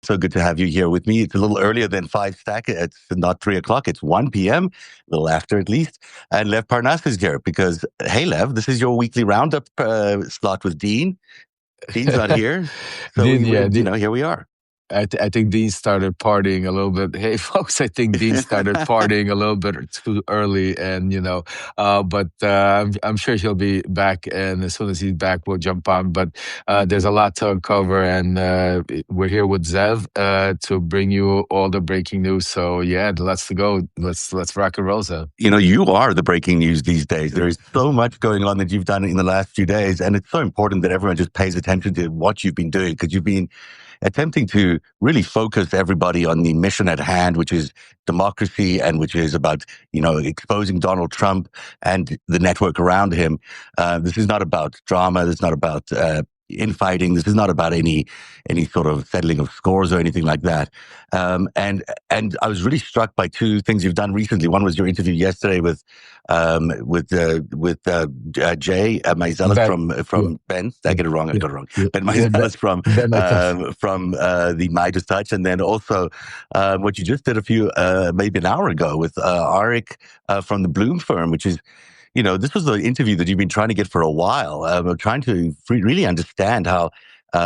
So good to have you here with me. It's a little earlier than FiveStack. It's not 3 o'clock. It's 1 p.m., a little after at least. And Lev Parnas is here because, hey, Lev, this is your weekly roundup slot with Dean. Dean's not here. So, here we are. I think Dean started partying a little bit. Hey, folks, I think Dean started partying a little bit too early, and but I'm sure he'll be back. And as soon as he's back, we'll jump on. But there's a lot to uncover, and we're here with Zev to bring you all the breaking news. So yeah, let's go. Let's rock and roll, Zev. You are the breaking news these days. There is so much going on that you've done in the last few days, and it's so important that everyone just pays attention to what you've been doing, because you've been attempting to really focus everybody on the mission at hand, which is democracy and which is about, exposing Donald Trump and the network around him. This is not about drama. This is not about infighting. This is not about any sort of settling of scores or anything like that. And I was really struck by two things you've done recently. One was your interview yesterday with Jay Meiselas from Ben. I get it wrong. I got it wrong. Ben Meiselas from the Midas Touch, and then also what you just did maybe an hour ago with Arik from the Bloom firm, which is. This was the interview that you've been trying to get for a while. Trying to really understand how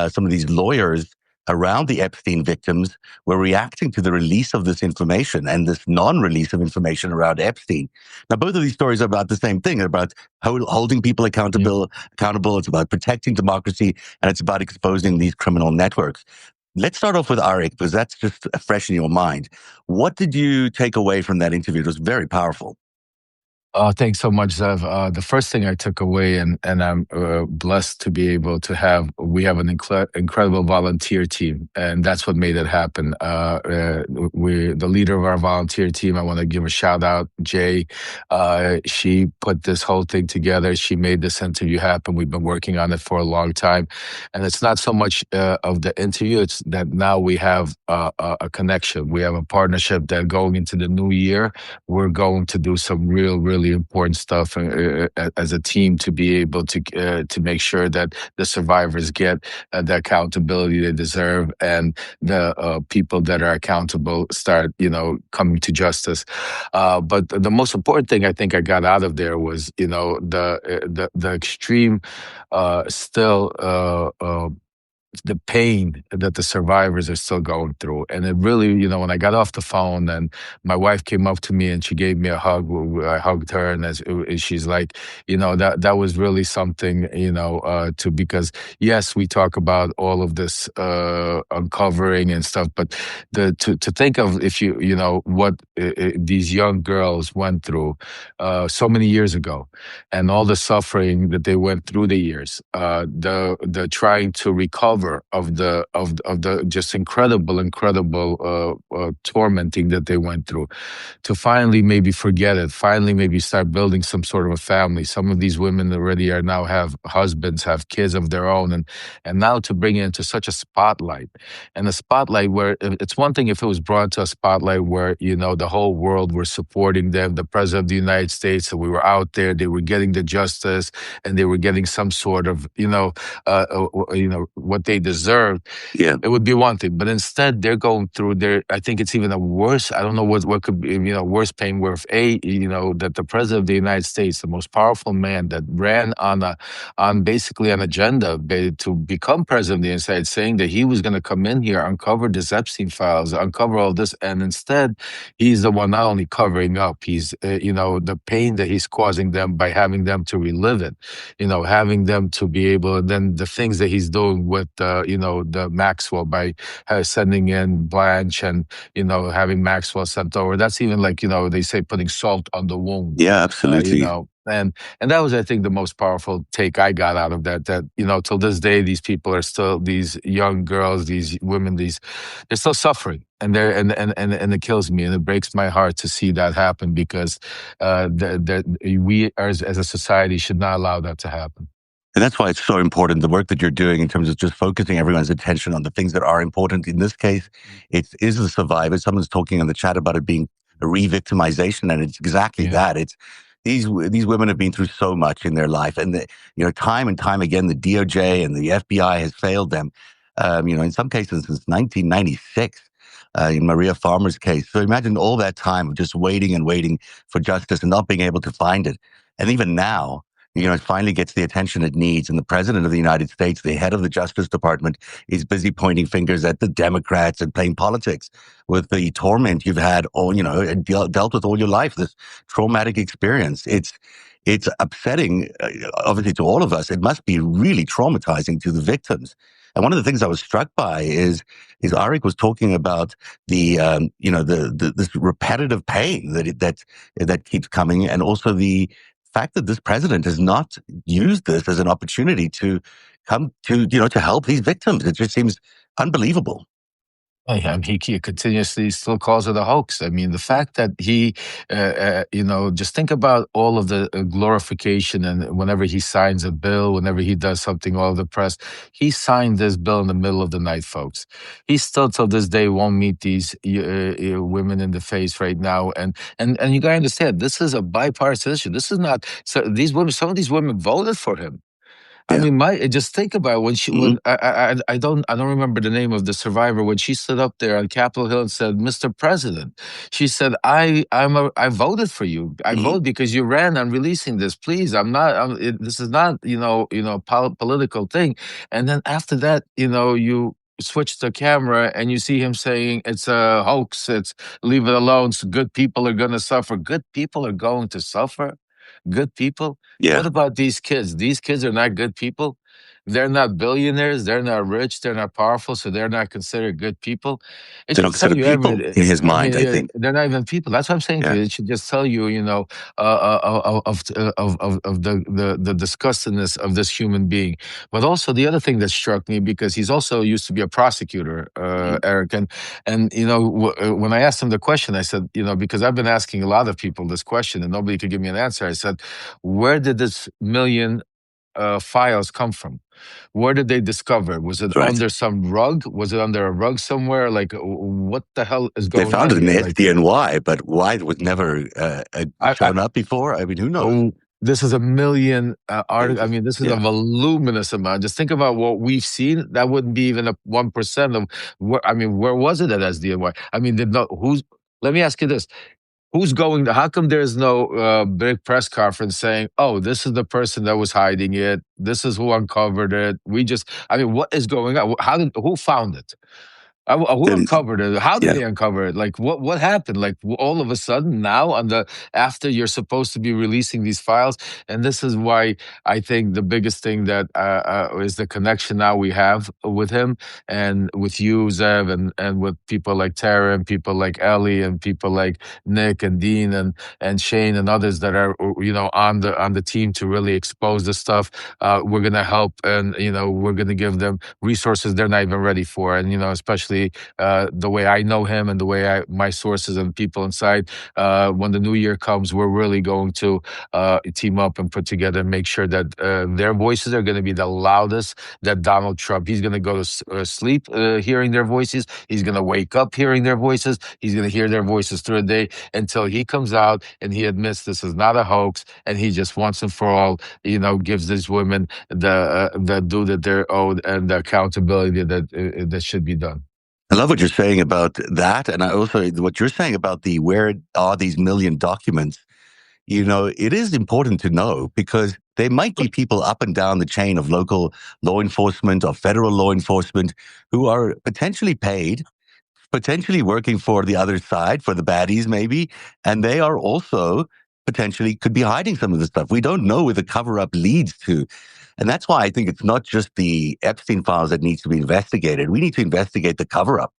some of these lawyers around the Epstein victims were reacting to the release of this information and this non-release of information around Epstein. Now, both of these stories are about the same thing. They're about holding people accountable. It's about protecting democracy, and it's about exposing these criminal networks. Let's start off with Arik, because that's just fresh in your mind. What did you take away from that interview? It was very powerful. Thanks so much, Zev. The first thing I took away, and I'm blessed to be able to we have an incredible volunteer team, and that's what made it happen. We're the leader of our volunteer team. I want to give a shout out, Jay. She put this whole thing together. She made this interview happen. We've been working on it for a long time, and it's not so much of the interview. It's that now we have a connection. We have a partnership that going into the new year, we're going to do some really important stuff as a team to be able to make sure that the survivors get the accountability they deserve, and the people that are accountable start, coming to justice. But the most important thing I think I got out of there was, the extreme, the pain that the survivors are still going through. And it really, when I got off the phone and my wife came up to me and she gave me a hug, I hugged her, and she's like, that was really something, because yes, we talk about all of this uncovering and stuff, but to think of what these young girls went through so many years ago, and all the suffering that they went through the years, the trying to recover of the just incredible tormenting that they went through, to finally maybe forget it, finally maybe start building some sort of a family. Some of these women already now have husbands, have kids of their own, and now to bring it into such a spotlight, and a spotlight where it's one thing if it was brought to a spotlight where the whole world were supporting them, the president of the United States, and we were out there, they were getting the justice, and they were getting some sort of what they deserved. Yeah, it would be one thing, but instead they're going through I think it's even a worse. I don't know what could be worse pain. Where that the president of the United States, the most powerful man that ran on basically an agenda to become president of the United States, saying that he was going to come in here, uncover this Epstein files, uncover all this, and instead he's the one not only covering up, he's the pain that he's causing them by having them to relive it, having them to be able, and then the things that he's doing with the Maxwell by sending in Blanche and having Maxwell sent over. That's even like they say putting salt on the wound. Yeah, absolutely. And that was, I think, the most powerful take I got out of that till this day, these people are still, these young girls, these women, they're still suffering, and it kills me, and it breaks my heart to see that happen, because we as a society should not allow that to happen. And that's why it's so important, the work that you're doing in terms of just focusing everyone's attention on the things that are important. In this case, it is the survivors. Someone's talking in the chat about it being a re-victimization, and it's exactly that. It's these women have been through so much in their life, and time and time again, the DOJ and the FBI has failed them. in some cases since 1996. In Maria Farmer's case. So imagine all that time of just waiting and waiting for justice and not being able to find it. And even now, it finally gets the attention it needs. And the president of the United States, the head of the Justice Department, is busy pointing fingers at the Democrats and playing politics with the torment you've had dealt with all your life, this traumatic experience. It's upsetting, obviously, to all of us. It must be really traumatizing to the victims. And one of the things I was struck by is Arik was talking about this repetitive pain that keeps coming, and also the fact that this president has not used this as an opportunity to come to help these victims. It just seems unbelievable. He continuously still calls it a hoax. I mean, the fact that he, just think about all of the glorification, and whenever he signs a bill, whenever he does something, all of the press, he signed this bill in the middle of the night, folks. He still till this day won't meet these women in the face right now, and you gotta understand, this is a bipartisan issue. This is not so. These women, some of these women voted for him. I mean, just think about when I don't remember the name of the survivor, when she stood up there on Capitol Hill and said, "Mr. President," she said, I voted for you. I voted because you ran on releasing this. Please, this is not political thing." And then after that, you switch the camera and you see him saying it's a hoax. It's leave it alone. So good people are going to suffer. Good people are going to suffer. Good people. Yeah. What about these kids? These kids are not good people. They're not billionaires. They're not rich. They're not powerful. So they're not considered good people. They don't consider people in his mind, I think. They're not even people. That's what I'm saying to you. It should just tell you, of the disgustingness of this human being. But also the other thing that struck me, because he's also used to be a prosecutor, Eric, and when I asked him the question, I said, because I've been asking a lot of people this question and nobody could give me an answer. I said, where did this million files come from? Where did they discover? Was it under some rug? Was it under a rug somewhere? Like, what the hell is going on? They found it in the SDNY, but why it was never shown up before? I mean, who knows? This is a million articles. I mean, this is a voluminous amount. Just think about what we've seen. That wouldn't be even a 1% of where was it at SDNY? I mean, let me ask you this. Who's going how come there's no big press conference saying, "Oh, this is the person that was hiding it. This is who uncovered it." What is going on? Who found it? Who uncovered it? How did they uncover it? Like, what happened? Like, all of a sudden now, after you're supposed to be releasing these files, and this is why I think the biggest thing that is the connection now we have with him and with you, Zev, and with people like Tara and people like Ellie and people like Nick and Dean and Shane and others that are on the team to really expose the stuff. We're gonna help, and we're gonna give them resources they're not even ready for, and especially the way I know him and the way my sources and people inside, when the new year comes, we're really going to team up and put together and make sure that their voices are going to be the loudest. That Donald Trump, he's going to go to sleep hearing their voices. He's going to wake up hearing their voices. He's going to hear their voices through the day until he comes out and he admits this is not a hoax, and he just once and for all, gives these women the due that they're owed and the accountability that should be done. I love what you're saying about that. And I also, what you're saying about where are these million documents, it is important to know, because there might be people up and down the chain of local law enforcement or federal law enforcement who are potentially paid, potentially working for the other side, for the baddies maybe, and they are also potentially could be hiding some of the stuff. We don't know where the cover-up leads to. And that's why I think it's not just the Epstein files that needs to be investigated. We need to investigate the cover-up.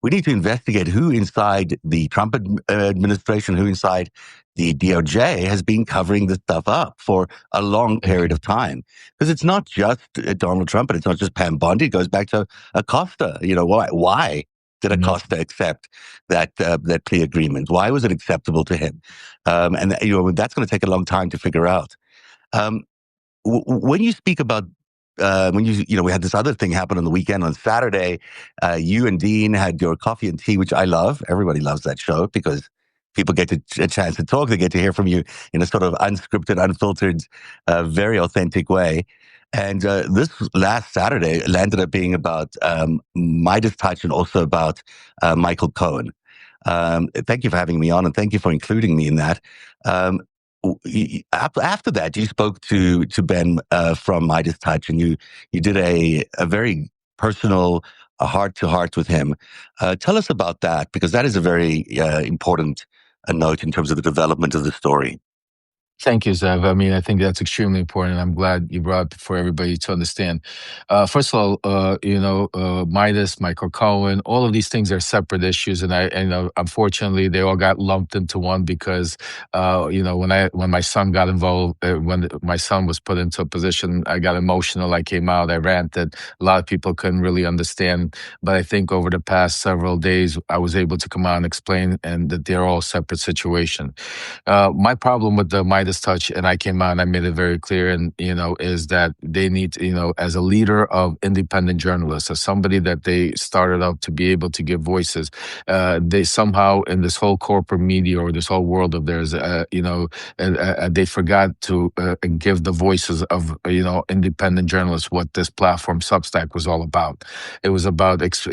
We need to investigate who inside the Trump administration, who inside the DOJ has been covering this stuff up for a long period of time. Because it's not just Donald Trump, and it's not just Pam Bondi. It goes back to Acosta. Why did Acosta accept that plea agreement? Why was it acceptable to him? And that's going to take a long time to figure out. When you speak about we had this other thing happen on the weekend on Saturday, you and Dean had your coffee and tea, which I love. Everybody loves that show because people get a chance to talk. They get to hear from you in a sort of unscripted, unfiltered, very authentic way. And this last Saturday landed up being about Midas Touch and also about Michael Cohen. Thank you for having me on, and thank you for including me in that. After that, you spoke to Ben from Midas Touch, and you did a very personal, heart to heart with him. Tell us about that, because that is a very important note in terms of the development of the story. Thank you, Zev. I mean, I think that's extremely important. I'm glad you brought it for everybody to understand. First of all, Midas, Michael Cohen, all of these things are separate issues, and unfortunately, they all got lumped into one because, when my son got involved, when my son was put into a position, I got emotional. I came out, I ranted. A lot of people couldn't really understand, but I think over the past several days, I was able to come out and explain, and that they're all separate situations. My problem with the Midas Touch, and I came out and I made it very clear, and is that they need, as a leader of independent journalists, as somebody that they started out to be able to give voices, they somehow in this whole corporate media or this whole world of theirs, they forgot to give the voices of independent journalists what this platform Substack was all about. It was about that's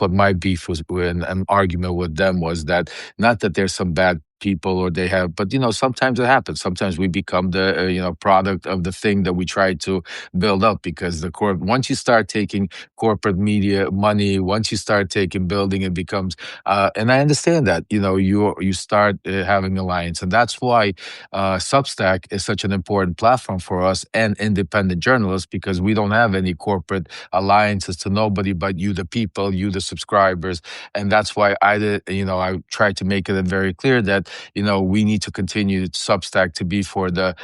what my beef was, when an argument with them was that, not that there's some bad people or they have, but sometimes it happens. Sometimes we become the product of the thing that we try to build up, because once you start taking corporate media money, once you start taking building, it becomes and I understand that you start having alliance, and that's why Substack is such an important platform for us and independent journalists, because we don't have any corporate alliances to nobody but you, the people, you, the subscribers. And that's why I tried to make it very clear that we need to continue Substack to be for the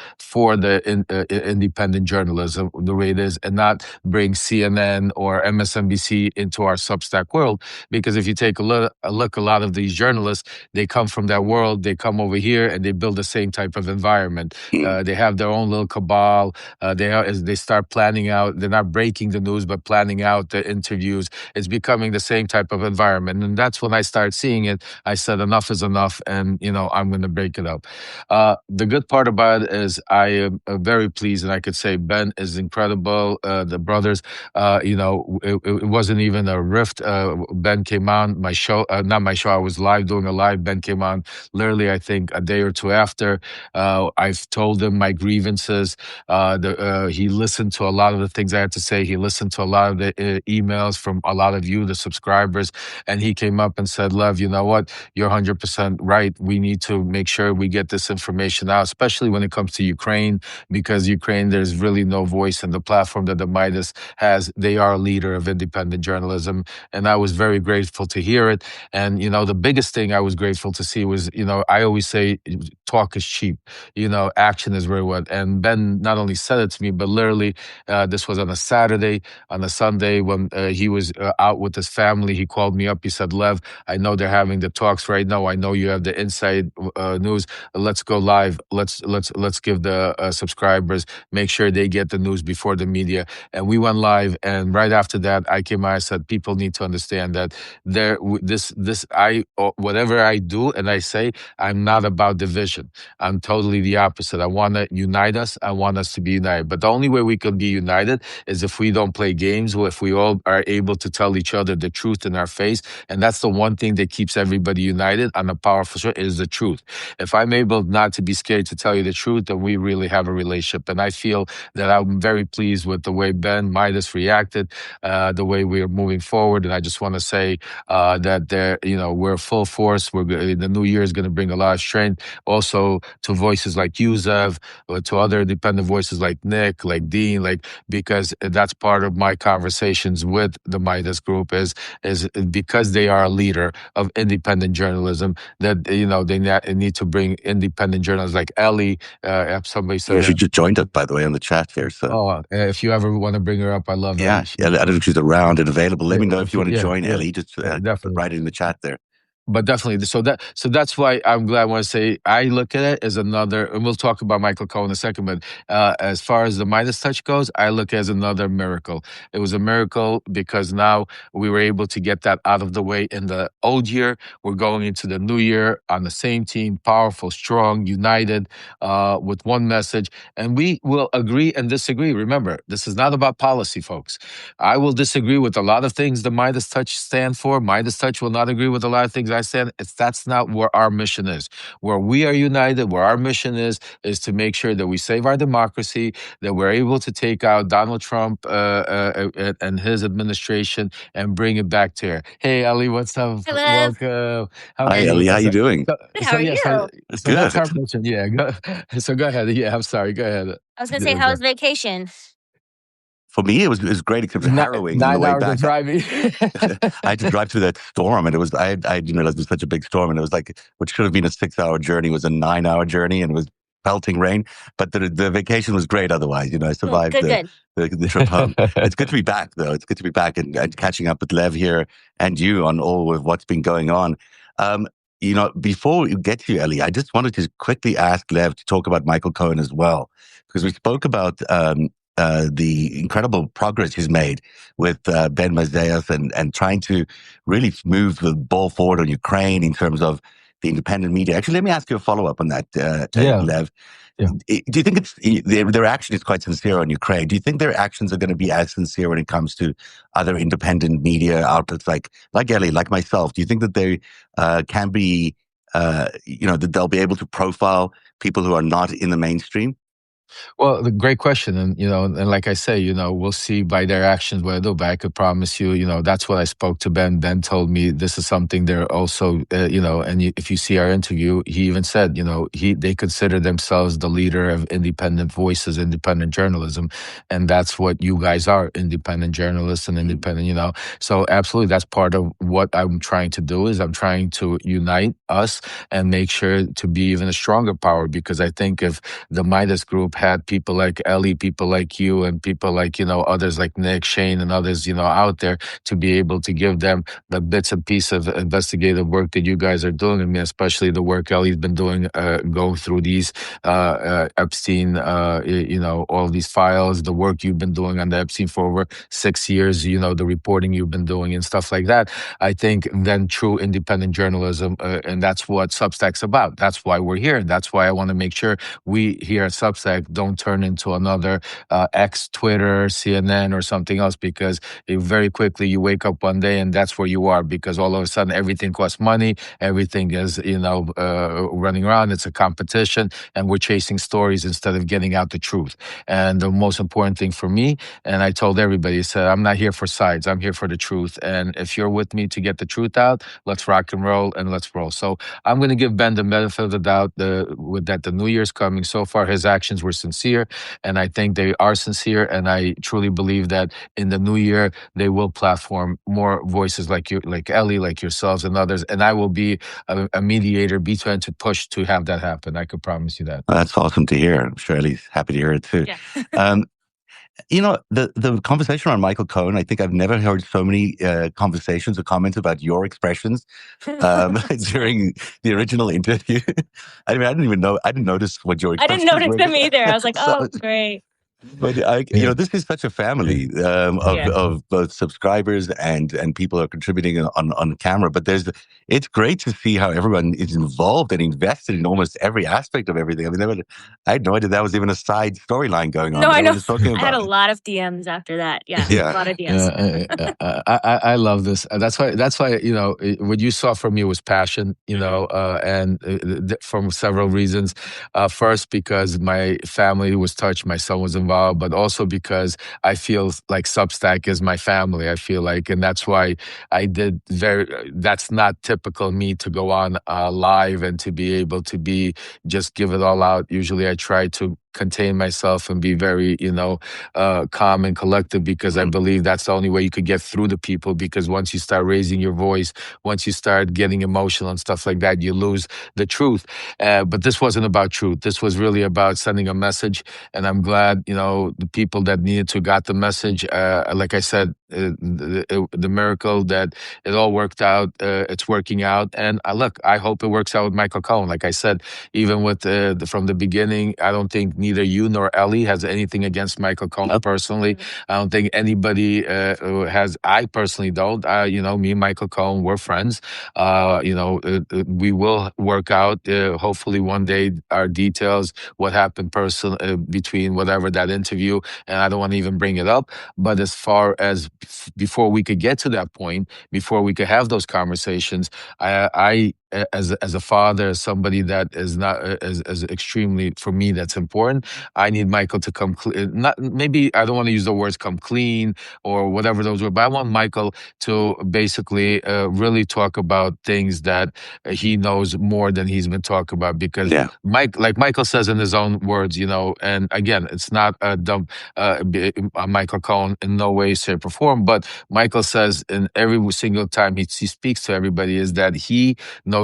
independent journalism the way it is, and not bring CNN or MSNBC into our Substack world. Because if you take a look, a lot of these journalists, they come from that world, they come over here and they build the same type of environment. They have their own little cabal. They start planning out. They're not breaking the news, but planning out the interviews. It's becoming the same type of environment, and that's when I started seeing it. I said enough is enough, and I'm going to break it up. The good part about it is I am very pleased, and I could say Ben is incredible. The brothers, it wasn't even a rift. Ben came on my show, not my show. I was live doing a live. Ben came on literally, I think, a day or two after. I've told him my grievances. He listened to a lot of the things I had to say. He listened to a lot of the emails from a lot of you, the subscribers, and he came up and said, Lev, you know what? You're 100% right. We need to make sure we get this information out, especially when it comes to Ukraine, because Ukraine, there's really no voice in the platform that the Midas has. They are a leader of independent journalism, and I was very grateful to hear it. And, the biggest thing I was grateful to see was, I always say talk is cheap, action is very what. And Ben not only said it to me, but literally this was on a Saturday. On a Sunday, when he was out with his family, he called me up. He said, Lev, I know they're having the talks right now. I know you have the inside news. Let's go live. Let's give the subscribers, make sure they get the news before the media. And we went live. And right after that, I came out. I said, people need to understand that whatever I do and I say, I'm not about division. I'm totally the opposite. I want to unite us. I want us to be united. But the only way we can be united is if we don't play games, or if we all are able to tell each other the truth in our face. And that's the one thing that keeps everybody united on a powerful show, is the truth. If I'm able not to be scared to tell you the truth, then we really have a relationship. And I feel that I'm very pleased with the way Ben Midas reacted, the way we are moving forward. And I just want to say that we're full force. The new year is going to bring a lot of strength. Also to voices like you, Zev, or to other independent voices like Nick, like Dean, because that's part of my conversations with the Midas Group is because they are a leader of independent journalism, that they need to bring independent journalists like Ellie. Somebody said, yeah, she just joined us, by the way, on the chat here. So if you ever want to bring her up, I love that. Yeah, I don't know if she's around and available. Let me know if you want to join Ellie. Just definitely write it in the chat there. but definitely, so that's why I'm glad when I say I look at it as another, and we'll talk about Michael Cohen in a second. But as far as the Midas touch goes, I look as another miracle. It was a miracle because now we were able to get that out of the way in the old year. We're going into the new year on the same team, powerful, strong, united, with one message, and we will agree and disagree. Remember, this is not about policy, folks. I will disagree with a lot of things the Midas touch stand for. Midas touch will not agree with a lot of things I said. That's not where our mission is. Where we are united, where our mission is to make sure that we save our democracy, that we're able to take out Donald Trump and his administration and bring it back to here. Hey, Ellie, what's up? Hello. Welcome. Hi, Ellie. How you doing? Good, how are you? So that's our mission. Yeah. So go ahead. Yeah, I'm sorry. Go ahead. I was going to say, how was vacation? For me, it was great, except harrowing on the way back. 9 hours of driving. I had to drive through that storm, and I didn't realize it was such a big storm, and it was like what should have been a 6-hour journey was a 9-hour journey, and it was pelting rain. But the vacation was great. Otherwise, I survived the trip home. It's good to be back, though. It's good to be back and catching up with Lev here and you on all of what's been going on. Before we get to you, Ellie, I just wanted to quickly ask Lev to talk about Michael Cohen as well, because we spoke about the incredible progress he's made with Ben Mazeus and trying to really move the ball forward on Ukraine in terms of the independent media. Actually, let me ask you a follow-up on that, Lev. Yeah. Do you think their action is quite sincere on Ukraine? Do you think their actions are going to be as sincere when it comes to other independent media outlets like Ellie, like myself? Do you think that they can be, that they'll be able to profile people who are not in the mainstream? Well, the great question, and and like I say, we'll see by their actions what I do. But I could promise you, that's what I spoke to Ben. Ben told me this is something they're also, and if you see our interview, he even said, they consider themselves the leader of independent voices, independent journalism, and that's what you guys are, independent journalists and independent, So absolutely, that's part of what I'm trying to do. Is I'm trying to unite us and make sure to be even a stronger power, because I think if the Midas Group had people like Ellie, people like you, and people like, others like Nick, Shane, and others, out there to be able to give them the bits and pieces of investigative work that you guys are doing. I mean, especially the work Ellie's been doing, going through these Epstein, all these files, the work you've been doing on the Epstein for over 6 years, the reporting you've been doing and stuff like that. I think then true independent journalism, and that's what Substack's about. That's why we're here. That's why I want to make sure we here at Substack don't turn into another X, Twitter, CNN, or something else, because very quickly you wake up one day and that's where you are, because all of a sudden everything costs money, everything is running around, it's a competition, and we're chasing stories instead of getting out the truth. And the most important thing for me, and I told everybody, I said, I'm not here for sides, I'm here for the truth, and if you're with me to get the truth out, let's rock and roll, and let's roll. So I'm going to give Ben the benefit of the doubt with that the new year's coming. So far his actions were sincere, and I think they are sincere, and I truly believe that in the new year they will platform more voices like you, like Ellie, like yourselves and others, and I will be a mediator between to push to have that happen. I could promise you that. Well, that's awesome to hear. I'm sure Ellie's happy to hear it too. Yeah. The conversation around Michael Cohen, I think I've never heard so many conversations or comments about your expressions during the original interview. I mean, I didn't notice what your expressions were. I didn't notice them either. I was like, oh, great. But this is such a family of both subscribers and people who are contributing on camera. But it's great to see how everyone is involved and invested in almost every aspect of everything. I mean, I had no idea that was even a side storyline going on. No, I know. I had a lot of DMs after that. Yeah. A lot of DMs. I love this. That's why what you saw from me was passion. And from several reasons. First, because my family was touched, my son was involved. But also because I feel like Substack is my family. I feel like, and that's why I did that's not typical me to go on live and to be able to just give it all out. Usually I try to contain myself and be very, calm and collected, because I believe that's the only way you could get through to people. Because once you start raising your voice, once you start getting emotional and stuff like that, you lose the truth. But this wasn't about truth. This was really about sending a message. And I'm glad, the people that needed to got the message. Like I said, the miracle that it all worked out, it's working out. And look, I hope it works out with Michael Cohen. Like I said, even with from the beginning, I don't think neither you nor Ellie has anything against Michael Cohen personally. I don't think anybody has. I personally don't. Me and Michael Cohen, we're friends. We will work out. Hopefully, one day our details, what happened between whatever that interview, and I don't want to even bring it up. But as far as before we could get to that point, before we could have those conversations, I as a father, as somebody that is not as extremely, for me, that's important. I need Michael to come not, maybe I don't want to use the words come clean or whatever those were, but I want Michael to basically really talk about things that he knows more than he's been talking about. Because like Michael says in his own words, and again, it's not a dumb Michael Cohen in no way, shape, or form, but Michael says in every single time he speaks to everybody is that he knows,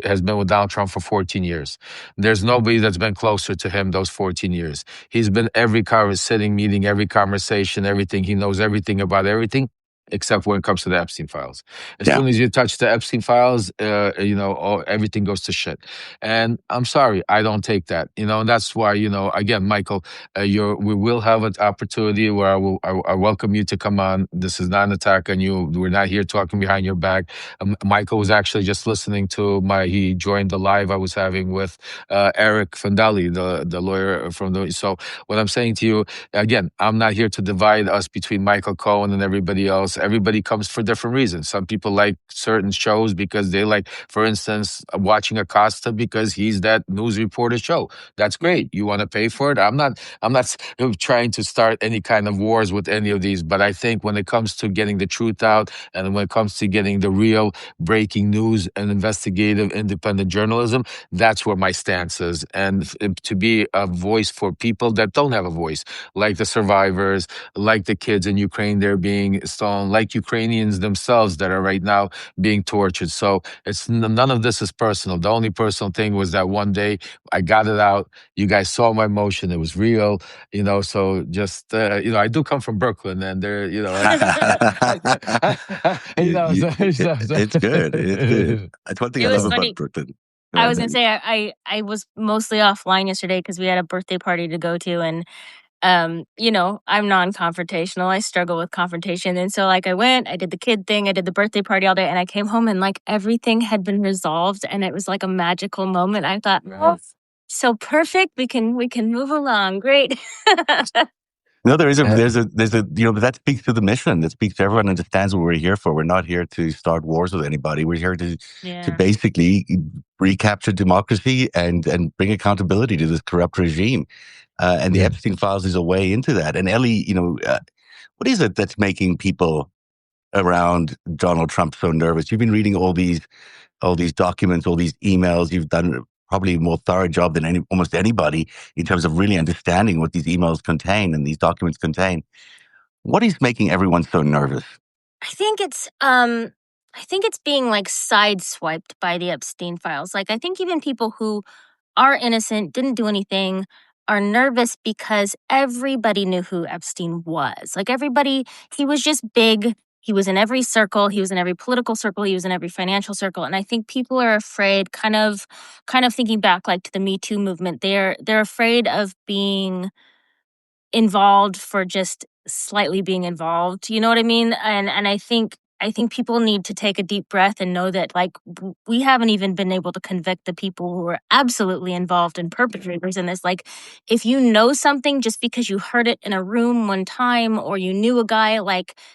has been with Donald Trump for 14 years. There's nobody that's been closer to him those 14 years. He's been every sitting meeting, every conversation, everything. He knows everything about everything, except when it comes to the Epstein files. As soon as you touch the Epstein files, everything goes to shit. And I'm sorry, I don't take that. And that's why, again, Michael, we will have an opportunity where I welcome you to come on. This is not an attack on you. We're not here talking behind your back. Michael was actually just listening to he joined the live I was having with Eric Fandeli, the lawyer so what I'm saying to you, again, I'm not here to divide us between Michael Cohen and everybody else. Everybody comes for different reasons. Some people like certain shows because they like, for instance, watching Acosta because he's that news reporter show. That's great. You want to pay for it? I'm not trying to start any kind of wars with any of these, but I think when it comes to getting the truth out and when it comes to getting the real breaking news and investigative independent journalism, that's where my stance is. And to be a voice for people that don't have a voice, like the survivors, like the kids in Ukraine, they're being stolen, like Ukrainians themselves that are right now being tortured. So it's none of this is personal. The only personal thing was that one day I got it out. You guys saw my emotion. It was real, so just, I do come from Brooklyn and there, it's good. It's good. That's one thing I love about Brooklyn. I was going to say, I was mostly offline yesterday because we had a birthday party to go to, and I'm non-confrontational. I struggle with confrontation. And so I went, I did the kid thing, I did the birthday party all day, and I came home and everything had been resolved, and it was like a magical moment. I thought, oh, so perfect. We can move along. Great. No, there's a, that speaks to the mission. That speaks to everyone understands what we're here for. We're not here to start wars with anybody. We're here to basically recapture democracy and bring accountability to this corrupt regime. And the Epstein files is a way into that. And Ellie, what is it that's making people around Donald Trump so nervous? You've been reading all these documents, all these emails. You've done probably a more thorough job than almost anybody in terms of really understanding what these emails contain and these documents contain. What is making everyone so nervous? I think it's being sideswiped by the Epstein files. I think even people who are innocent, didn't do anything, are nervous because everybody knew who Epstein was. He was just big. He was in every circle. He was in every political circle. He was in every financial circle. And I think people are afraid, kind of thinking back to the Me Too movement. They're afraid of being involved for just slightly being involved. You know what I mean? And I think people need to take a deep breath and know that we haven't even been able to convict the people who are absolutely involved and perpetrators in this. If you know something just because you heard it in a room one time or you knew a guy,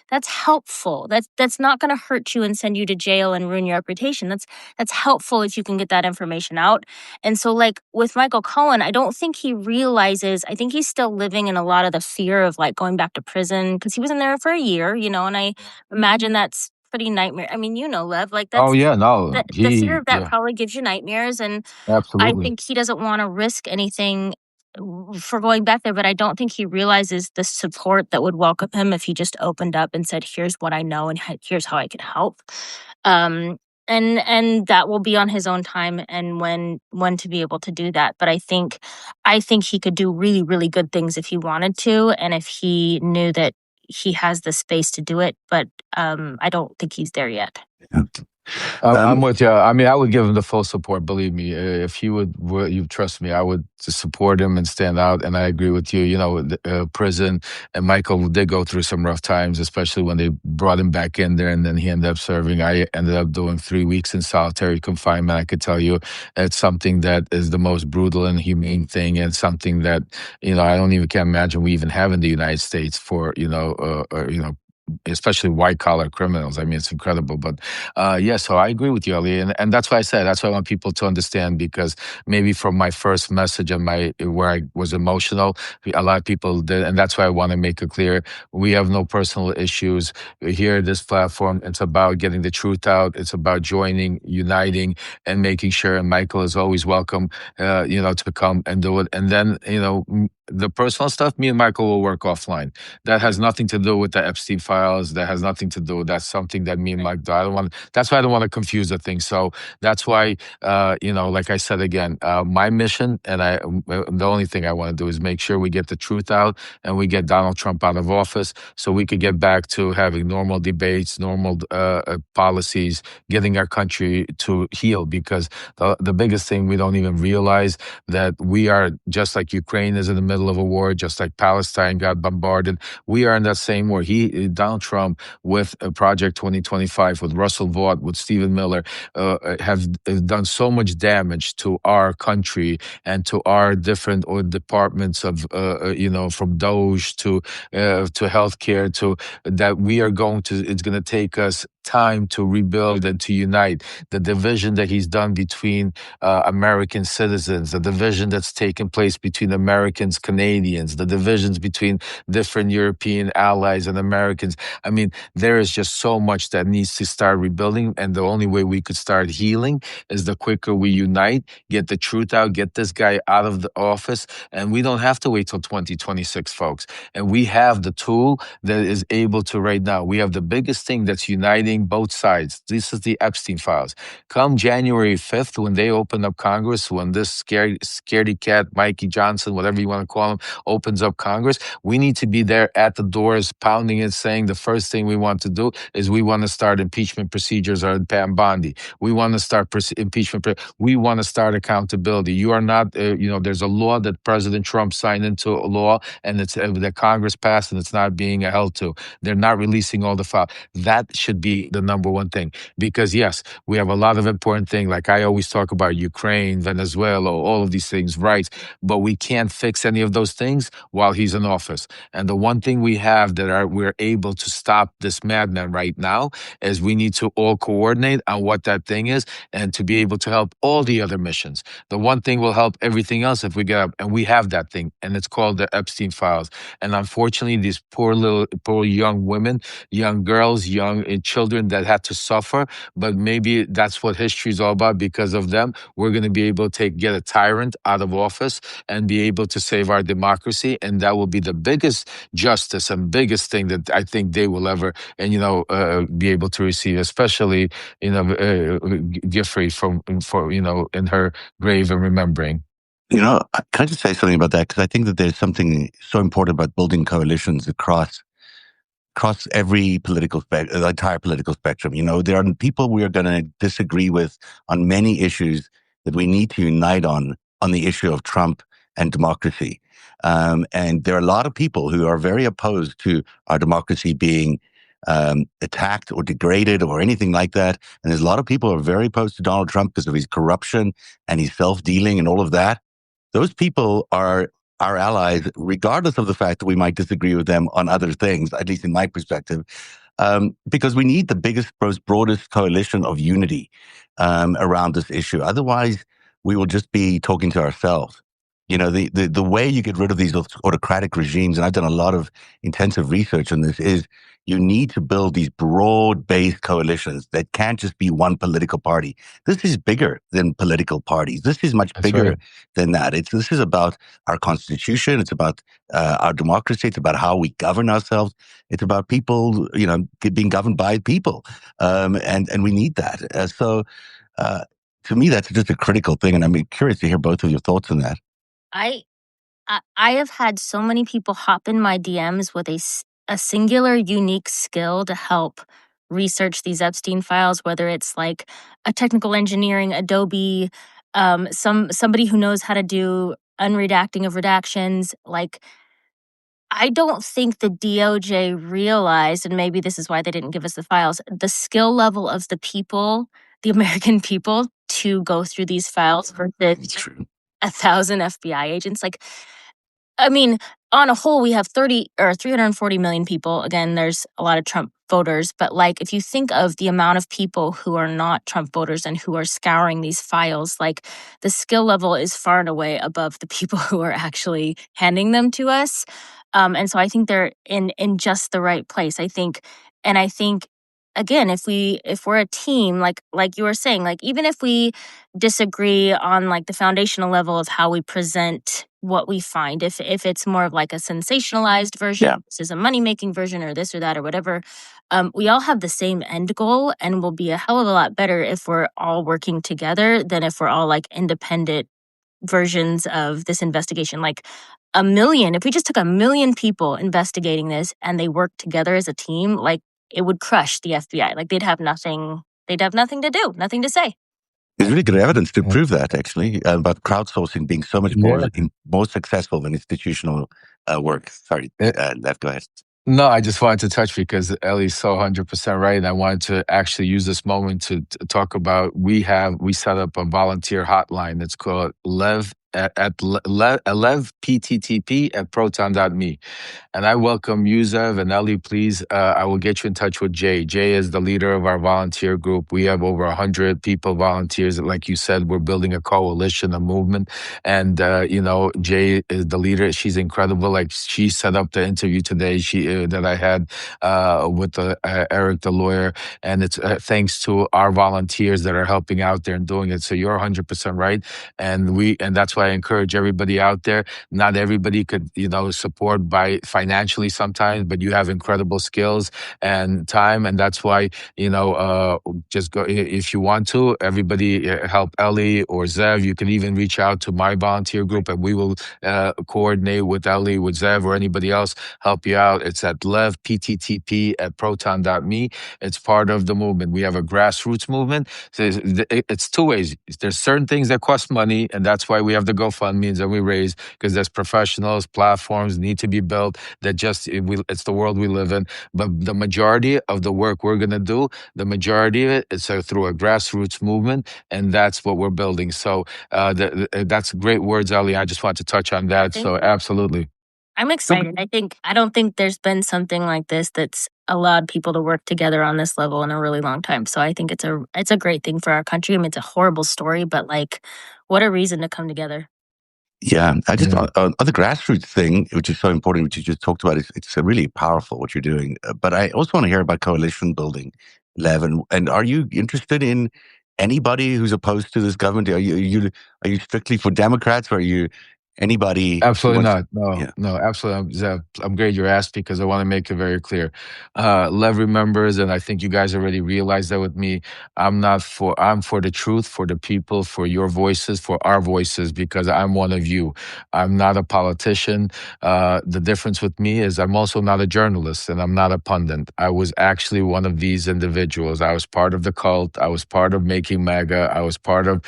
that's helpful. That's not going to hurt you and send you to jail and ruin your reputation. That's helpful if you can get that information out. And so with Michael Cohen, I don't think he realizes, I think he's still living in a lot of the fear of going back to prison because he was in there for a year, and I imagine that's pretty nightmare. I mean, Lev, that's the fear of that probably gives you nightmares, and absolutely. I think he doesn't want to risk anything for going back there, but I don't think he realizes the support that would welcome him if he just opened up and said, "Here's what I know, and here's how I can help." Um, and that will be on his own time and when to be able to do that. But I think he could do really, really good things if he wanted to, and if he knew that he has the space to do it. But I don't think he's there yet. Yeah. I'm with you. I mean, I would give him the full support. Believe me, if he would, you trust me, I would support him and stand out. And I agree with you. You know, prison and Michael did go through some rough times, especially when they brought him back in there, and then he ended up serving. I ended up doing 3 weeks in solitary confinement. I could tell you, it's something that is the most brutal and humane thing, and something that I don't even can imagine we even have in the United States for especially white collar criminals. I mean, it's incredible. But yeah, so I agree with you, Ellie, and that's why I said that's why I want people to understand, because maybe from my first message and where I was emotional, a lot of people did, and that's why I want to make it clear we have no personal issues here at this platform. It's about getting the truth out. It's about joining, uniting, and making sure. And Michael is always welcome, to come and do it. And then the personal stuff, me and Michael will work offline. That has nothing to do with the Epstein files. That has nothing to do. That's something that me and Mike do. That's why I don't want to confuse the thing. So that's why, like I said again, my mission and the only thing I want to do is make sure we get the truth out and we get Donald Trump out of office, so we could get back to having normal debates, normal policies, getting our country to heal. Because the biggest thing we don't even realize that we are just like Ukraine is in the middle of a war, just like Palestine got bombarded. We are in that same war. Donald Trump, with Project 2025, with Russell Vought, with Stephen Miller, have done so much damage to our country and to our different departments of, from DOJ to healthcare, to that it's going to take us time to rebuild and to unite. The division that he's done between American citizens, the division that's taken place between Americans, Canadians, the divisions between different European allies and Americans. I mean, there is just so much that needs to start rebuilding. And the only way we could start healing is the quicker we unite, get the truth out, get this guy out of the office. And we don't have to wait till 2026, folks. And we have the tool that is able to right now. We have the biggest thing that's uniting both sides. This is the Epstein files. Come January 5th, when they open up Congress, when this scaredy cat, Mikey Johnson, whatever you want to call him, opens up Congress, we need to be there at the doors, pounding it, saying the first thing we want to do is we want to start impeachment procedures on Pam Bondi. We want to start impeachment. We want to start accountability. You are not, there's a law that President Trump signed into a law, and it's that Congress passed, and it's not being held to. They're not releasing all the files. That should be the number one thing, because yes, we have a lot of important things. Like I always talk about Ukraine, Venezuela, all of these things, rights, but we can't fix any of those things while he's in office. And the one thing we have that we're able to stop this madman right now is we need to all coordinate on what that thing is, and to be able to help all the other missions. The one thing will help everything else if we get up, and we have that thing, and it's called the Epstein files. And unfortunately, these poor young women, young girls, young children that had to suffer, but maybe that's what history is all about. Because of them, we're going to be able to get a tyrant out of office and be able to save our democracy, and that will be the biggest justice and biggest thing that I think they will ever be able to receive, especially Giffrey in her grave and remembering. Can I just say something about that? Because I think that there's something so important about building coalitions across every the entire political spectrum. There are people we are going to disagree with on many issues that we need to unite on the issue of Trump and democracy. And there are a lot of people who are very opposed to our democracy being attacked or degraded or anything like that. And there's a lot of people who are very opposed to Donald Trump because of his corruption and his self-dealing and all of that. Those people are our allies, regardless of the fact that we might disagree with them on other things, at least in my perspective, because we need the biggest, broadest coalition of unity around this issue. Otherwise, we will just be talking to ourselves. The way you get rid of these autocratic regimes, and I've done a lot of intensive research on this, is you need to build these broad-based coalitions that can't just be one political party. This is bigger than political parties. This is much bigger than that. This is about our constitution. It's about our democracy. It's about how we govern ourselves. It's about people, being governed by people, and we need that. To me, that's just a critical thing, and I'm curious to hear both of your thoughts on that. I have had so many people hop in my DMs with a singular, unique skill to help research these Epstein files, whether it's like a technical engineering, Adobe, somebody who knows how to do unredacting of redactions. Like, I don't think the DOJ realized, and maybe this is why they didn't give us the files, the skill level of the people, the American people, to go through these files versus 1,000 FBI agents. Like, I mean, on a whole, we have 340 million people. Again, there's a lot of Trump voters, but like, if you think of the amount of people who are not Trump voters and who are scouring these files, like, the skill level is far and away above the people who are actually handing them to us. And so I think they're in just the right place. I think, again, if we're a team, like you were saying, like, even if we disagree on like the foundational level of how we present what we find, if it's more of like a sensationalized version, this is a money-making version, or this or that or whatever, we all have the same end goal, and we'll be a hell of a lot better if we're all working together than if we're all like independent versions of this investigation. Like, if we just took 1 million people investigating this and they worked together as a team, like, it would crush the FBI. Like, they'd have nothing to do, nothing to say. There's really good evidence to prove that, actually, about crowdsourcing being so much more successful than institutional work. Sorry, Lev, go ahead. No, I just wanted to touch because Ellie's so 100% right. And I wanted to actually use this moment to talk about, we set up a volunteer hotline that's called Lev PTTP at proton.me. And I welcome you, Zev, and Ellie, please. I will get you in touch with Jay. Jay is the leader of our volunteer group. We have over 100 people, volunteers. Like you said, we're building a coalition, a movement. And, Jay is the leader. She's incredible. Like, she set up the interview today that I had with Eric, the lawyer. And it's thanks to our volunteers that are helping out there and doing it. So you're 100% right. And that's why I encourage everybody out there. Not everybody could, support by financially sometimes, but you have incredible skills and time. And that's why, just go, if you want to, everybody help Ellie or Zev. You can even reach out to my volunteer group and we will coordinate with Ellie, with Zev, or anybody else, help you out. It's at levpttp at proton.me. It's part of the movement. We have a grassroots movement. So it's two ways. There's certain things that cost money, and that's why we have the GoFundMe that we raise, because there's professionals, platforms need to be built that it's the world we live in. But the majority of the work we're going to do, the majority of it is through a grassroots movement, and that's what we're building. So that's great words, Ali. I just want to touch on that. So absolutely. I'm excited. I don't think there's been something like this that's allowed people to work together on this level in a really long time. So I think it's a great thing for our country. I mean, it's a horrible story, but like, what a reason to come together. Yeah, I just on the grassroots thing, which is so important, which you just talked about, it's really powerful what you're doing. But I also want to hear about coalition building, Lev. And are you interested in anybody who's opposed to this government? Are you strictly for Democrats, or are you anybody? Absolutely not. No, absolutely. Zev, I'm glad you're asked, because I want to make it very clear. Lev remembers, and I think you guys already realized that with me, I'm for the truth, for the people, for your voices, for our voices, because I'm one of you. I'm not a politician. The difference with me is I'm also not a journalist, and I'm not a pundit. I was actually one of these individuals. I was part of the cult. I was part of making MAGA. I was part of,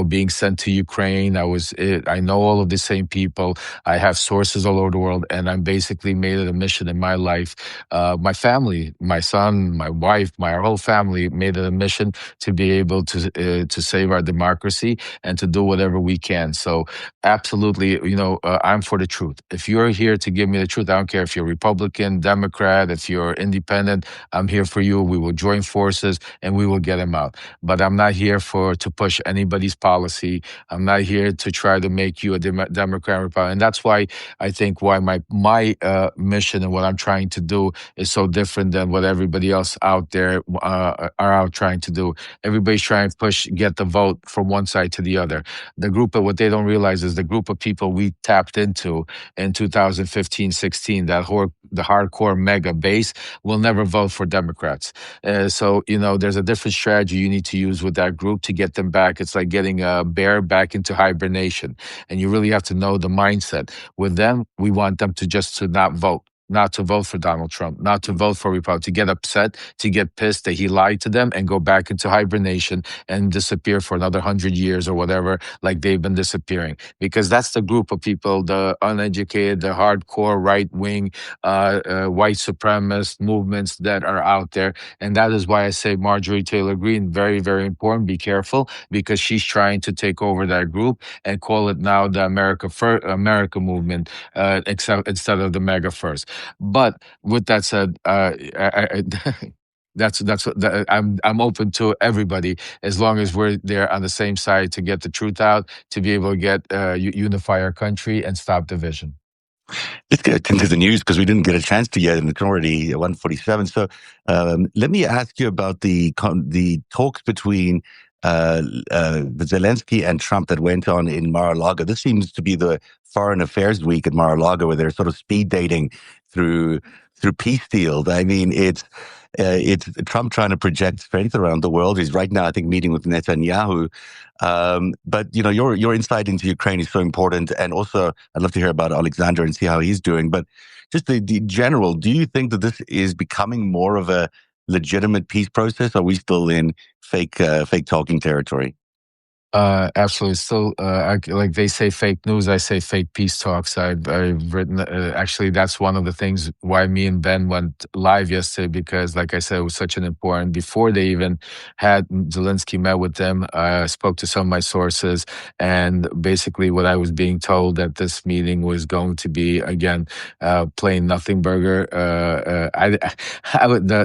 being sent to Ukraine. I know all of these same people. I have sources all over the world, and I'm basically made it a mission in my life. My family, my son, my wife, my whole family made it a mission to be able to save our democracy and to do whatever we can. So absolutely, I'm for the truth. If you're here to give me the truth, I don't care if you're Republican, Democrat, if you're independent, I'm here for you. We will join forces and we will get them out. But I'm not here to push anybody's policy. I'm not here to try to make you a Democrat and Republican. And that's why I think why my mission and what I'm trying to do is so different than what everybody else out there are out trying to do. Everybody's trying to get the vote from one side to the other. The group of what they don't realize is the group of people we tapped into in 2015, 16, the hardcore mega base will never vote for Democrats. So, there's a different strategy you need to use with that group to get them back. It's like getting a bear back into hibernation. And you really have to know the mindset. With them, we want them to not vote. Not to vote for Donald Trump, not to vote for Republicans, to get upset, to get pissed that he lied to them and go back into hibernation and disappear for another 100 years or whatever, like they've been disappearing. Because that's the group of people, the uneducated, the hardcore right-wing, white supremacist movements that are out there. And that is why I say Marjorie Taylor Greene, very, very important. Be careful, because she's trying to take over that group and call it now the America movement, instead of the MAGA first. But with that said, I'm open to everybody as long as we're there on the same side to get the truth out, to be able to get unify our country and stop division. Let's get into the news because we didn't get a chance to yet, and it's already 1:47. So let me ask you about the talks between Zelensky and Trump that went on in Mar-a-Lago. This seems to be the foreign affairs week at Mar-a-Lago, where they're sort of speed dating through peace deals. I mean, it's Trump trying to project strength around the world. He's right now, I think, meeting with Netanyahu. But your insight into Ukraine is so important, and also I'd love to hear about Alexander and see how he's doing. But just the general, do you think that this is becoming more of a legitimate peace process? Or are we still in fake talking territory? Absolutely. Still, like they say fake news, I say fake peace talks. I've written, actually, that's one of the things why me and Ben went live yesterday, because like I said, it was such an important, before they even had Zelensky met with them, I spoke to some of my sources, and basically what I was being told that this meeting was going to be, again, plain nothing burger. The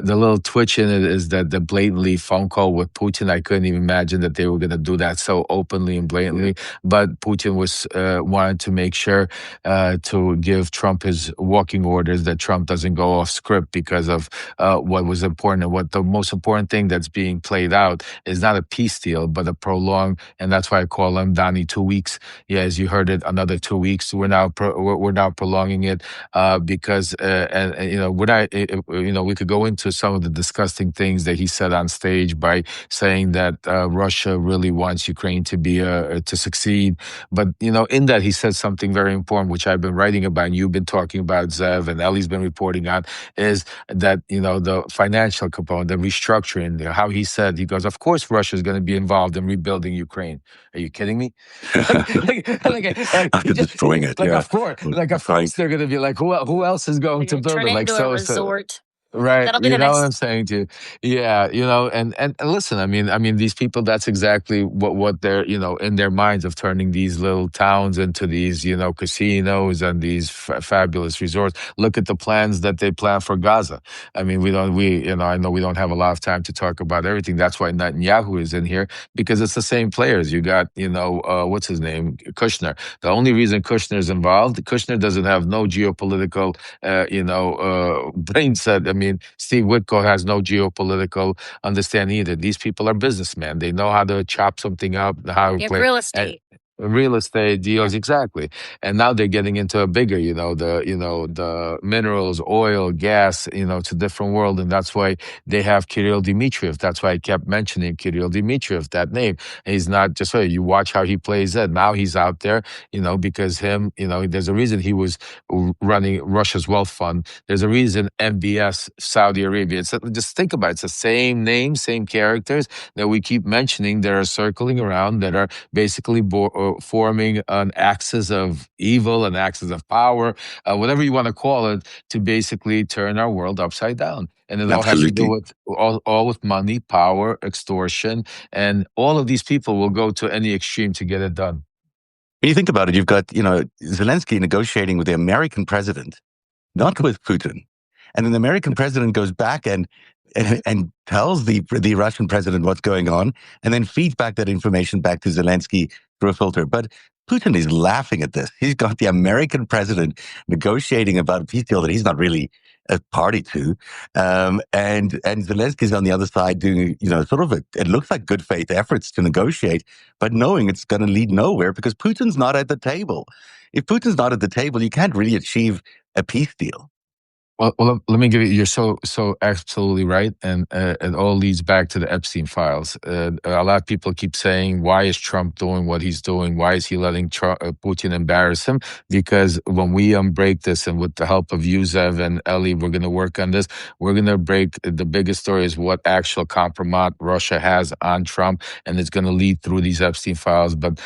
little twitch in it is that the blatantly phone call with Putin, I couldn't even imagine that they were going to do that so openly and blatantly, but Putin was wanted to make sure to give Trump his walking orders, that Trump doesn't go off script because of what was important. And what the most important thing that's being played out is not a peace deal, but a prolonged, and that's why I call them, Donnie, 2 weeks. Yeah, as you heard it, another 2 weeks. We're now prolonging it because we could go into some of the disgusting things that he said on stage by saying that Russia really wants Ukraine to be to succeed. But in that he said something very important, which I've been writing about, and you've been talking about, Zev, and Ellie's been reporting on, is that the financial component, the restructuring, how he said, he goes, of course Russia is going to be involved in rebuilding Ukraine. Are you kidding me? After destroying it, like, yeah. Of course they're going to be like, who else is going to build it? Like a resort. Right. That'll be the next. What I'm saying to you. Yeah. And listen, I mean, these people, that's exactly what they're, in their minds, of turning these little towns into these, casinos and these fabulous resorts. Look at the plans that they plan for Gaza. I mean, I know we don't have a lot of time to talk about everything. That's why Netanyahu is in here, because it's the same players. You got, what's his name? Kushner. The only reason Kushner is involved, Kushner doesn't have no geopolitical, brain set. I mean, Steve Witkoff has no geopolitical understanding either. These people are businessmen. They know how to chop something up, how to play real estate. Real estate deals, exactly. And now they're getting into a bigger, the minerals, oil, gas, it's a different world. And that's why they have Kirill Dmitriev. That's why I kept mentioning Kirill Dmitriev, that name. And he's not just, you watch how he plays that. Now he's out there, because there's a reason he was running Russia's wealth fund. There's a reason MBS, Saudi Arabia. Just think about it. It's the same name, same characters that we keep mentioning that are circling around, that are basically forming an axis of evil, an axis of power, whatever you want to call it, to basically turn our world upside down. And it all has to do with all with money, power, extortion, and all of these people will go to any extreme to get it done. When you think about it, you've got Zelensky negotiating with the American president, not with Putin, and then the American president goes back and tells the Russian president what's going on, and then feeds back that information back to Zelensky through a filter. But Putin is laughing at this. He's got the American president negotiating about a peace deal that he's not really a party to. And Zelensky's on the other side doing, sort of it looks like good faith efforts to negotiate, but knowing it's going to lead nowhere because Putin's not at the table. If Putin's not at the table, you can't really achieve a peace deal. Well, let me give you. You're so absolutely right, and it all leads back to the Epstein files. A lot of people keep saying, "Why is Trump doing what he's doing? Why is he letting Putin embarrass him?" Because when we unbreak this, and with the help of Yuzev and Ellie, we're going to work on this. We're going to break the biggest story is what actual compromise Russia has on Trump, and it's going to lead through these Epstein files. But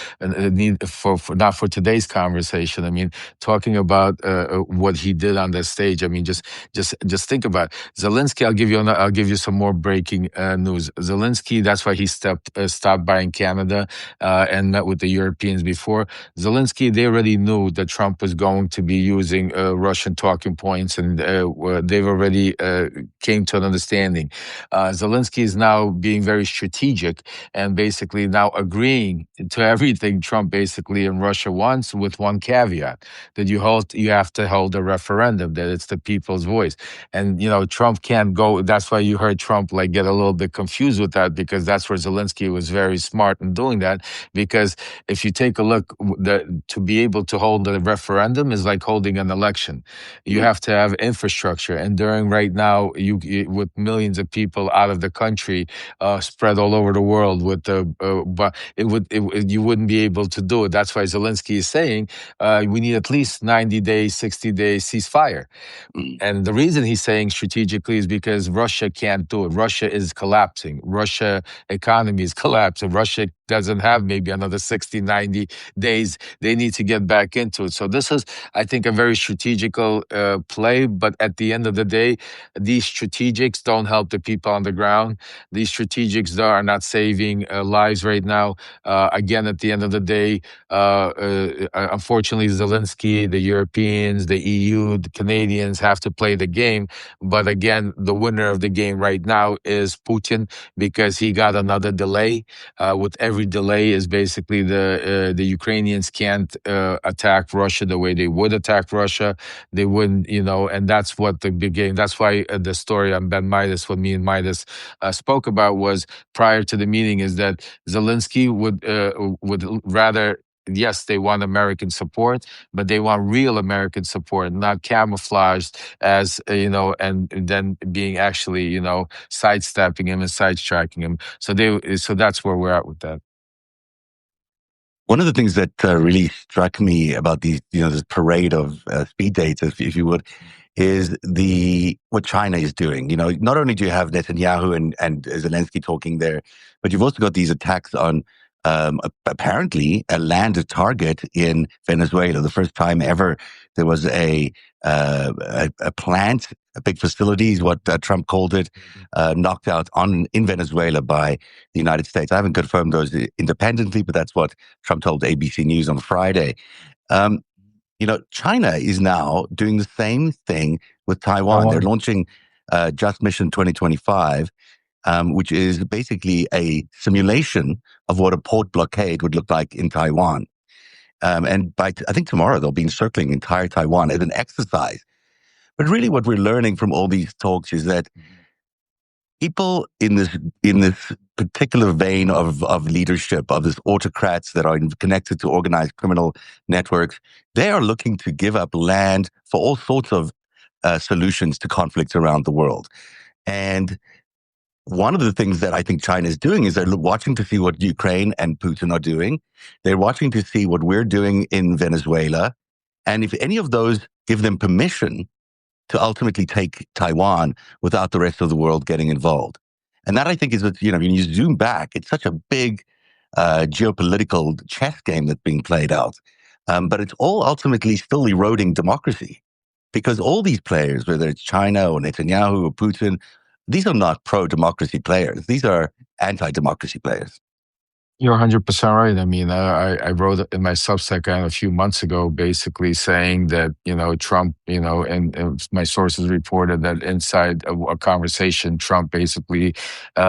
for not for today's conversation. I mean, talking about what he did on the stage. I mean, just think about it. Zelensky. I'll give you some more breaking news. Zelensky. That's why he stopped by in Canada and met with the Europeans before. Zelensky. They already knew that Trump was going to be using Russian talking points, and they've already came to an understanding. Zelensky is now being very strategic and basically now agreeing to everything Trump basically in Russia wants, with one caveat that you have to hold a referendum, that it's the people's voice. And Trump can't go. That's why you heard Trump get a little bit confused with that, because that's where Zelensky was very smart in doing that. Because if you take a look, to be able to hold a referendum is like holding an election. You have to have infrastructure, and during right now, you with millions of people out of the country, spread all over the world, but you wouldn't be able to do it. That's why Zelensky is saying we need at least 90 days, 60 days ceasefire. And the reason he's saying strategically is because Russia can't do it. Russia is collapsing. Russia economy is collapsing. Russia doesn't have maybe another 60, 90 days. They need to get back into it. So this is, I think, a very strategical play. But at the end of the day, these strategics don't help the people on the ground. These strategics are not saving lives right now. Again, at the end of the day, unfortunately, Zelensky, the Europeans, the EU, the Canadians have to play the game. But again, the winner of the game right now is Putin, because he got another delay. With every delay is basically the Ukrainians can't attack Russia the way they would attack Russia. They wouldn't, and that's what the big game. That's why the story on Ben Midas, what me and Midas spoke about, was prior to the meeting, is that Zelensky would rather. Yes, they want American support, but they want real American support, not camouflaged as, and then being actually, sidestepping him and sidetracking him. So that's where we're at with that. One of the things that really struck me about these, this parade of speed dates, if you would, is what China is doing. Not only do you have Netanyahu and Zelensky talking there, but you've also got these attacks on apparently a landed target in Venezuela. The first time ever there was a plant, a big facility, is what Trump called it, knocked out in Venezuela by the United States. I haven't confirmed those independently, but that's what Trump told ABC News on Friday. China is now doing the same thing with Taiwan. They're launching Just Mission 2025. Which is basically a simulation of what a port blockade would look like in Taiwan. And I think tomorrow they'll be encircling entire Taiwan as an exercise. But really what we're learning from all these talks is that people in this particular vein of leadership, of these autocrats that are connected to organized criminal networks, they are looking to give up land for all sorts of solutions to conflicts around the world. And one of the things that I think China is doing is they're watching to see what Ukraine and Putin are doing. They're watching to see what we're doing in Venezuela. And if any of those give them permission to ultimately take Taiwan without the rest of the world getting involved. And that, I think, is that, when you zoom back, it's such a big geopolitical chess game that's being played out. But it's all ultimately still eroding democracy, because all these players, whether it's China or Netanyahu or Putin, these are not pro-democracy players. These are anti-democracy players. You're 100% right. I mean, I wrote in my Substack a few months ago, basically saying that, Trump, and my sources reported that inside a conversation, Trump basically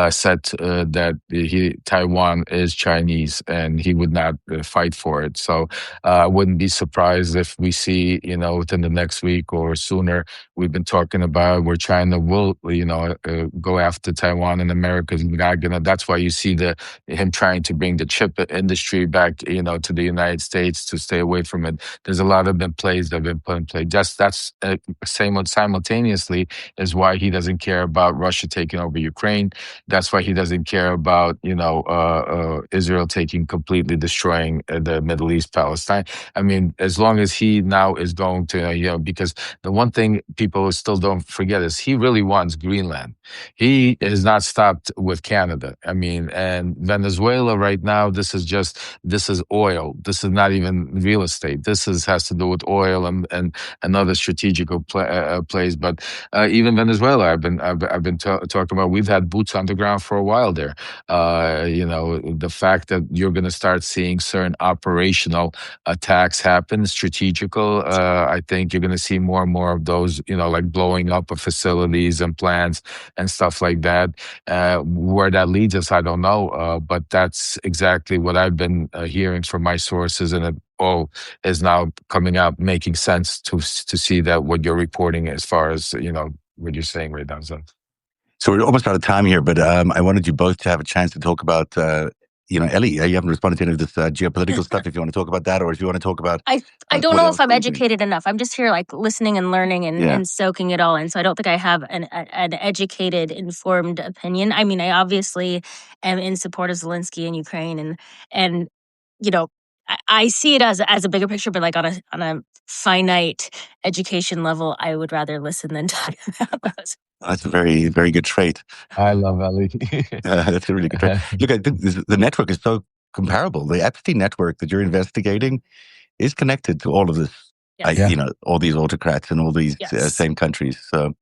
said that Taiwan is Chinese and he would not fight for it. So I wouldn't be surprised if we see, within the next week or sooner, we've been talking about where China will, go after Taiwan, and America's not gonna. That's why you see him trying to bring the chip industry back, to the United States to stay away from it. There's a lot of them plays that have been put in play. That's same simultaneously is why he doesn't care about Russia taking over Ukraine. That's why he doesn't care about Israel completely destroying the Middle East, Palestine. I mean, as long as he now is going to because the one thing people still don't forget is he really wants Greenland. He has not stopped with Canada. I mean, and Venezuela right now, this is oil. This is not even real estate. Has to do with oil and other strategical plays. But even Venezuela, I've been talking about. We've had boots on the ground for a while there. The fact that you're going to start seeing certain operational attacks happen, strategical. I think you're going to see more and more of those. Like blowing up of facilities and plants and stuff like that. Where that leads us, I don't know. But that's exactly what I've been hearing from my sources, and it all is now coming out, making sense to see that what you're reporting as far as what you're saying right now. So we're almost out of time here, but I wanted you both to have a chance to talk about. Ellie, you haven't responded to any of this geopolitical stuff. If you want to talk about that, or if you want to talk about, I don't know if I'm educated enough. I'm just here like listening and learning and soaking it all in. So I don't think I have an educated, informed opinion. I mean, I obviously am in support of Zelensky in Ukraine, and I see it as a bigger picture, but like on a finite education level, I would rather listen than talk about those. That's a very, very good trait. I love Ellie. That's a really good trait. Look, I think the network is so comparable. The Epstein network that you're investigating is connected to all of this. Yes. All these autocrats in all these same countries. So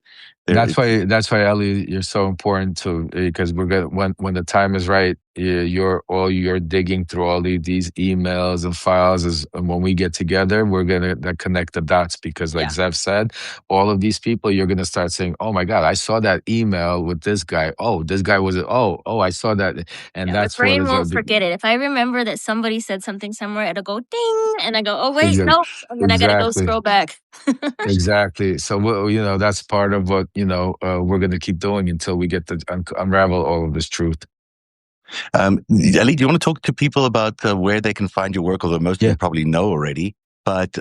that's why Ellie, you're so important too, because we're gonna when the time is right, you're digging through all these emails and files. And when we get together, we're gonna connect the dots, because like Zev said, all of these people, you're gonna start saying, "Oh my God, I saw that email with this guy. Oh, this guy was I saw that." And that's my brain won't forget it. If I remember that somebody said something somewhere, it'll go ding, and I go, "Oh wait, no," and then I gotta go scroll back. Exactly. So that's part of what we're going to keep doing until we get to unravel all of this truth. Ellie, do you want to talk to people about where they can find your work? Although most of you probably know already, but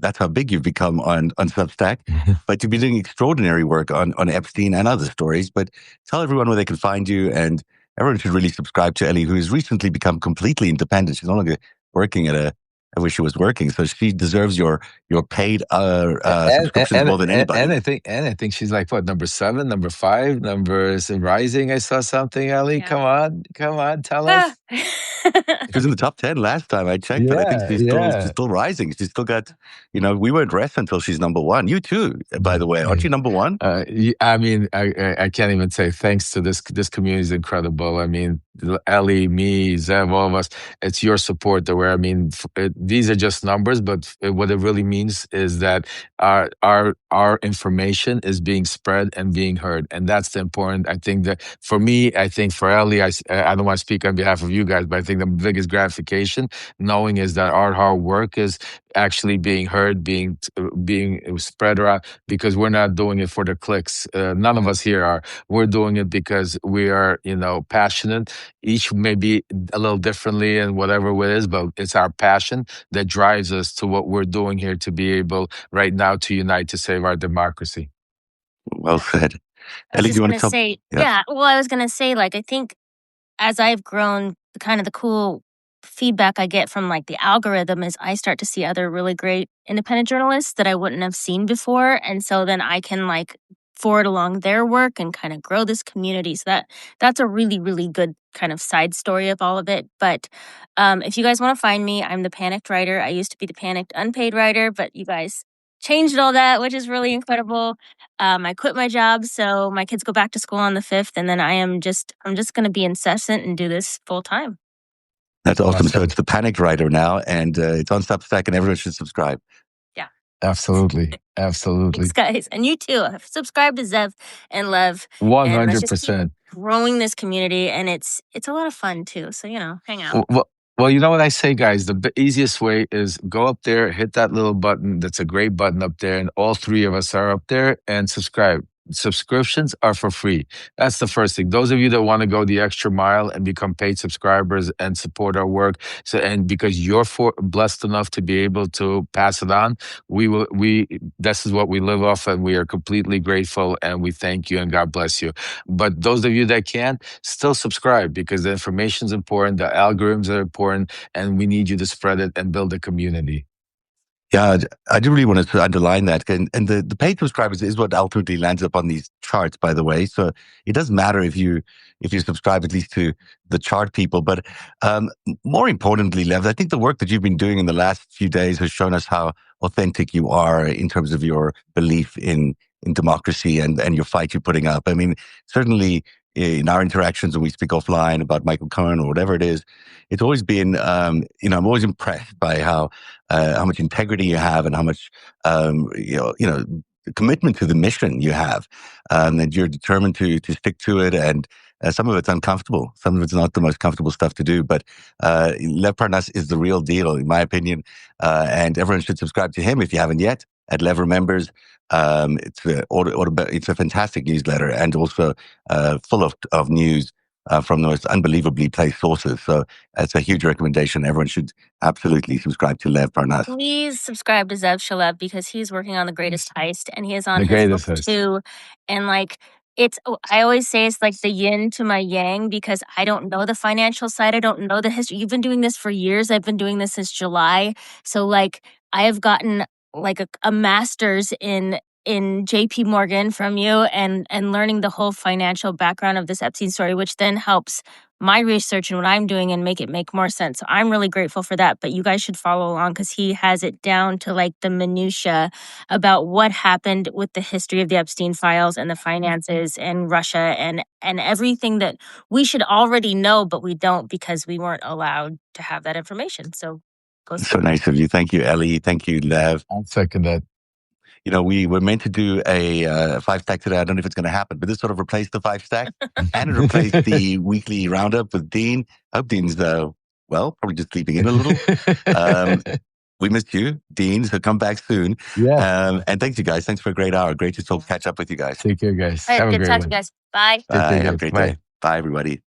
that's how big you've become on Substack. But you've been doing extraordinary work on Epstein and other stories. But tell everyone where they can find you, and everyone should really subscribe to Ellie, who has recently become completely independent. She's no longer working at I wish she was working. So she deserves your paid subscriptions more than anybody. And I think she's like, what, number 7, number 5, numbers rising. I saw something, Ellie. Yeah. Come on, tell us. She was in the top 10 last time I checked, but I think she's still rising. She's still got, we won't rest until she's number 1. You too, by the way. Aren't you number 1? I mean, I can't even say thanks to this community is incredible. I mean, Ellie, me, Zev, all of us, it's your support that these are just numbers, but what it really means is that our information is being spread and being heard. And that's the important. I think that for me, I think for Ellie, I don't want to speak on behalf of you guys, but I think the biggest gratification knowing is that our hard work is actually being heard, being spread around, because we're not doing it for the clicks. None of us here are. We're doing it because we are, passionate. Each may be a little differently and whatever it is, but it's our passion that drives us to what we're doing here to be able right now to unite to save our democracy. Well said. Ellie, do you want to say? Yeah. Well, I was going to say, like, I think as I've grown, the cool feedback I get from like the algorithm is I start to see other really great independent journalists that I wouldn't have seen before. And so then I can like forward along their work and kind of grow this community. So that's a really, really good kind of side story of all of it. But if you guys want to find me, I'm the Panicked Writer. I used to be the Panicked Unpaid Writer, but you guys changed all that, which is really incredible. I quit my job, so my kids go back to school on the 5th, and then I'm just going to be incessant and do this full time. That's awesome. So it's the Panicked Writer now, and it's on Substack, and everyone should subscribe. Yeah. Absolutely. Absolutely. Thanks, guys. And you too. Subscribe to Zev and Lev. 100%. Growing this community, and it's a lot of fun too. So, hang out. Well, you know what I say, guys? The easiest way is go up there, hit that little button. That's a great button up there. And all three of us are up there, and subscribe. Subscriptions are for free. That's the first thing. Those of you that want to go the extra mile and become paid subscribers and support our work, and because you're blessed enough to be able to pass it on, this is what we live off, and we are completely grateful, and we thank you, and God bless you. But those of you that can't, still subscribe, because the information is important, the algorithms are important, and we need you to spread it and build a community. Yeah, I do really want to underline that. And the paid subscribers is what ultimately lands up on these charts, by the way. So it doesn't matter if you subscribe at least to the chart people. But more importantly, Lev, I think the work that you've been doing in the last few days has shown us how authentic you are in terms of your belief in democracy and your fight you're putting up. I mean, certainly in our interactions when we speak offline about Michael Cohen or whatever it is, it's always been, I'm always impressed by how much integrity you have and how much, commitment to the mission you have, and you're determined to stick to it. And some of it's uncomfortable. Some of it's not the most comfortable stuff to do, but Lev Parnas is the real deal, in my opinion. And everyone should subscribe to him if you haven't yet at Lev Remembers. It's a fantastic newsletter, and also full of news from the most unbelievably placed sources. So it's a huge recommendation. Everyone should absolutely subscribe to Lev Parnas. Please subscribe to Zev Shalev, because he's working on The Greatest Heist, and he is on his book too. And I always say it's like the yin to my yang, because I don't know the financial side. I don't know the history. You've been doing this for years. I've been doing this since July. So I have gotten a master's in JP Morgan from you, and learning the whole financial background of this Epstein story, which then helps my research and what I'm doing and make it make more sense. So I'm really grateful for that. But you guys should follow along, because he has it down to the minutia about what happened with the history of the Epstein files and the finances and Russia and everything that we should already know, but we don't, because we weren't allowed to have that information. So so nice of you. Thank you, Ellie. Thank you, Lev. I'll second that. We were meant to do a FiveStack today. I don't know if it's going to happen, but this sort of replaced the FiveStack and it replaced the weekly roundup with Dean. I hope Dean's, probably just sleeping in a little. We missed you, Dean, so come back soon. Yeah. And thanks, you guys. Thanks for a great hour. Great to catch up with you guys. Take care, guys. Have a great one. Good to talk to you guys. Bye. Bye. Have a great day. Bye, everybody.